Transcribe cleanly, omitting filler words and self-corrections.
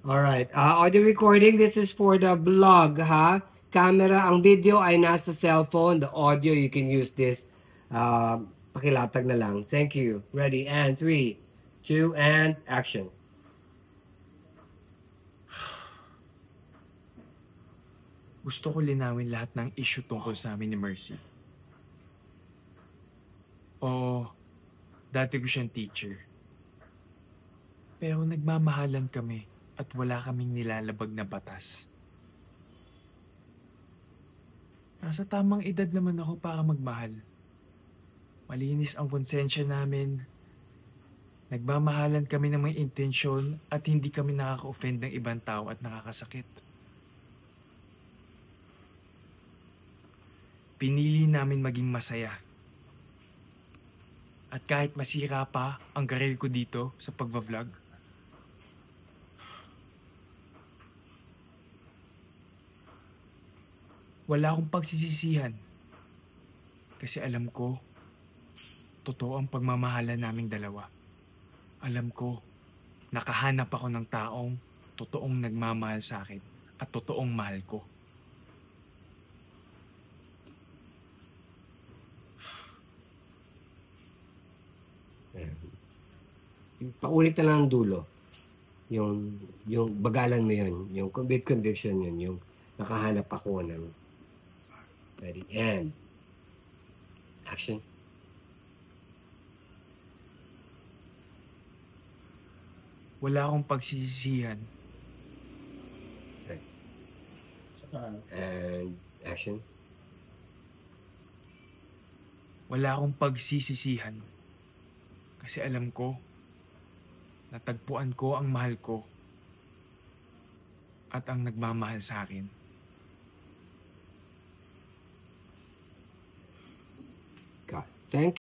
Alright. Audio recording, this is for the vlog, ha? Camera, ang video ay nasa cellphone. The audio, you can use this. Pakilatag na lang. Thank you. Ready? And 3, 2, and action. Gusto ko linawin lahat ng issue tungkol sa amin ni Mercy. Oo, dati ko siyang teacher. Pero nagmamahalan kami at wala kaming nilalabag na batas. Nasa tamang edad naman ako para magmahal. Malinis ang konsensya namin. Nagmamahalan kami ng may intensyon at hindi kami nakaka-offend ng ibang tao at nakakasakit. Pinili namin maging masaya. At kahit masira pa ang karir ko dito sa pagva-vlog, wala akong pagsisisihan. Kasi alam ko, totoo ang pagmamahalan naming dalawa. Alam ko, nakahanap ako ng taong totoong nagmamahal sa akin at totoong mahal ko. Paulit na lang ang dulo. Yung bagalan mo yun. Yung with conviction yun. Yung nakahanap ako ng... Ready? And action. Wala akong pagsisisihan. Okay. And action. Wala akong pagsisisihan. Kasi alam ko, natagpuan ko ang mahal ko at ang nagmamahal sa akin. God. Thank